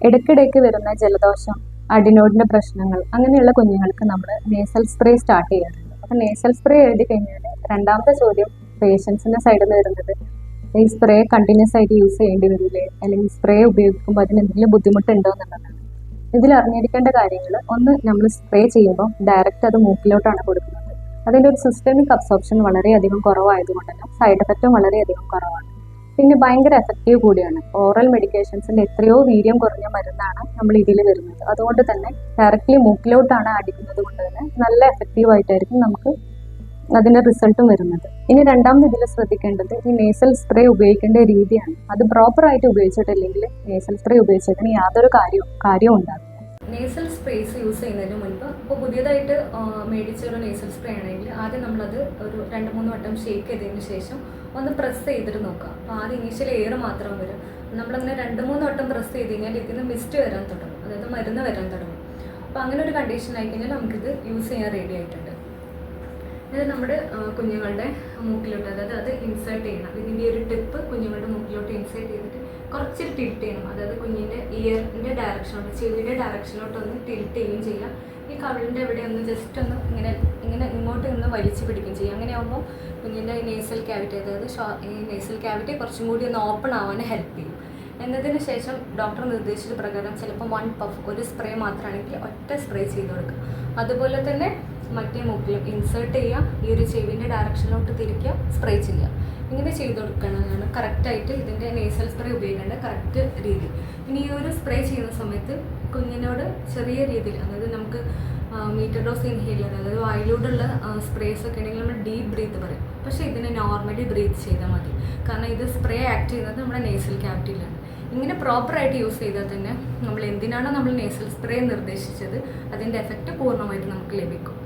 ഇടയ്ക്കിടയ്ക്ക് വരുന്ന ജലദോഷം, അഡിനോയിഡിന്റെ പ്രശ്നങ്ങൾ അങ്ങനെയുള്ള കുഞ്ഞുങ്ങൾക്ക് നമ്മൾ നേസൽ സ്പ്രേ സ്റ്റാർട്ട് ചെയ്യാറുണ്ട്. അപ്പം നേസൽ സ്പ്രേ എഴുതി കഴിഞ്ഞാൽ രണ്ടാമത്തെ ചോദ്യം പേഷ്യൻസിന്റെ സൈഡിൽ നിന്ന് വരുന്നത് ഈ സ്പ്രേ കണ്ടിന്യൂസ് ആയിട്ട് യൂസ് ചെയ്യേണ്ടി വരില്ലേ, അല്ലെങ്കിൽ സ്പ്രേ ഉപയോഗിക്കുമ്പോൾ അതിന് എന്തെങ്കിലും ബുദ്ധിമുട്ടുണ്ടോ എന്നുള്ളതാണ്. ഇതിൽ അറിഞ്ഞിരിക്കേണ്ട കാര്യങ്ങൾ, ഒന്ന്, നമ്മൾ സ്പ്രേ ചെയ്യുമ്പോൾ ഡയറക്റ്റ് അത് മൂക്കിലോട്ടാണ് കൊടുക്കുന്നത്. അതിൻ്റെ ഒരു സിസ്റ്റമിക് അബ്സോർപ്ഷൻ വളരെയധികം കുറവായതുകൊണ്ട് തന്നെ സൈഡ് എഫക്റ്റും വളരെയധികം കുറവാണ്. പിന്നെ ഭയങ്കര എഫക്റ്റീവ് കൂടിയാണ്. ഓറൽ മെഡിക്കേഷൻസിൻ്റെ എത്രയോ വീര്യം കുറഞ്ഞ മരുന്നാണ് നമ്മൾ ഇതിൽ വരുന്നത്. അതുകൊണ്ട് തന്നെ ഡയറക്റ്റ്ലി മൂക്കിലോട്ടാണ് അടിക്കുന്നത് കൊണ്ട് തന്നെ നല്ല എഫക്റ്റീവ് ആയിട്ടായിരിക്കും നമുക്ക് അതിൻ്റെ റിസൾട്ടും വരുന്നത്. ഇനി രണ്ടാമത് ഇതിൽ ശ്രദ്ധിക്കേണ്ടത് ഈ നേസൽ സ്പ്രേ ഉപയോഗിക്കേണ്ട രീതിയാണ്. അത് പ്രോപ്പറായിട്ട് ഉപയോഗിച്ചിട്ടില്ലെങ്കിൽ നേസൽ സ്പ്രേ ഉപയോഗിച്ചിട്ട് യാതൊരു കാര്യവും ഉണ്ടാവില്ല. നേസൽ സ്പ്രേസ് യൂസ് ചെയ്യുന്നതിന് മുൻപ് ഇപ്പോൾ പുതിയതായിട്ട് മേടിച്ച ഒരു നേസൽ സ്പ്രേ ആണെങ്കിൽ ആദ്യം നമ്മളത് ഒരു 2-3 വട്ടം ഷേക്ക് ചെയ്തതിന് ശേഷം ഒന്ന് പ്രസ് ചെയ്തിട്ട് നോക്കുക. അപ്പോൾ ആദ്യം ഇനീഷ്യൽ എയർ മാത്രം വരും. നമ്മളങ്ങനെ 2-3 വട്ടം പ്രസ് ചെയ്ത് കഴിഞ്ഞാൽ ഇതിന് മിസ്റ്റ് വരാൻ തുടങ്ങും, അതായത് മരുന്ന് വരാൻ തുടങ്ങും. അപ്പോൾ അങ്ങനെ ഒരു കണ്ടീഷൻ ആയി കഴിഞ്ഞാൽ നമുക്കിത് യൂസ് ചെയ്യാൻ റെഡി ആയിട്ടുണ്ട്. ഇത് നമ്മുടെ കുഞ്ഞുങ്ങളുടെ മൂക്കിലോട്ട്, അതായത് അത് ഇൻസേർട്ട് ചെയ്യണം. ഇതിൻ്റെ ഒരു ടിപ്പ് കുഞ്ഞുങ്ങളുടെ മൂക്കിലോട്ട് ഇൻസേർട്ട് ചെയ്തിട്ട് കുറച്ചൊരു ടിൽറ്റ് ചെയ്യണം. അതായത് കുഞ്ഞിൻ്റെ ഇയറിൻ്റെ ഡയറക്ഷനോട്ട്, ചെവിയുടെ ഡയറക്ഷനോട്ടൊന്ന് ടിൽറ്റ് ചെയ്യുകയും ചെയ്യാം. ഈ കവിളിൻ്റെ എവിടെ ഒന്ന് ജസ്റ്റ് ഒന്ന് ഇങ്ങനെ ഇങ്ങോട്ട് നിന്ന് വലിച്ചു പിടിക്കുകയും ചെയ്യും. അങ്ങനെ ആകുമ്പോൾ കുഞ്ഞിൻ്റെ നേസൽ ക്യാവിറ്റി, അതായത് ഈ നേസൽ ക്യാവിറ്റി കുറച്ചും കൂടി ഒന്ന് ഓപ്പൺ ആവാൻ ഹെൽപ്പ് ചെയ്യും. എന്നതിന് ശേഷം ഡോക്ടർ നിർദ്ദേശിച്ച പ്രകാരം ചിലപ്പോൾ 1 പഫ്, ഒരു സ്പ്രേ മാത്രമാണെങ്കിൽ ഒറ്റ സ്പ്രേ ചെയ്ത് കൊടുക്കുക. അതുപോലെ തന്നെ മറ്റേ മൂക്കിലും ഇൻസേർട്ട് ചെയ്യുക, ഈ ഒരു ചെവിൻ്റെ ഡയറക്ഷനിലോട്ട് തിരിക്കുക, സ്പ്രേ ചെയ്യുക. ഇങ്ങനെ ചെയ്ത് കൊടുക്കണമെന്നാണ് കറക്റ്റായിട്ട് ഇതിൻ്റെ നേസൽ സ്പ്രേ ഉപയോഗിക്കേണ്ട കറക്റ്റ് രീതി. ഇനി ഈ ഒരു സ്പ്രേ ചെയ്യുന്ന സമയത്ത് കുഞ്ഞിനോട് ചെറിയ രീതിയിൽ, അതായത് നമുക്ക് മീറ്റർ ഡോസ് ഇൻഹേലർ, അതായത് വായിലൂടെയുള്ള സ്പ്രേസ് ഒക്കെ ഉണ്ടെങ്കിൽ നമ്മൾ ഡീപ്പ് ബ്രീത്ത് പറയും. പക്ഷേ ഇതിനെ നോർമലി ബ്രീത്ത് ചെയ്താൽ മതി. കാരണം ഇത് സ്പ്രേ ആക്ട് ചെയ്യുന്നത് നമ്മുടെ നേസൽ ക്യാവിറ്റിയിലാണ്. ഇങ്ങനെ പ്രോപ്പറായിട്ട് യൂസ് ചെയ്താൽ തന്നെ നമ്മൾ എന്തിനാണോ നമ്മൾ നേസൽ സ്പ്രേ നിർദ്ദേശിച്ചത് അതിൻ്റെ എഫക്റ്റ് പൂർണ്ണമായിട്ട് നമുക്ക് ലഭിക്കും.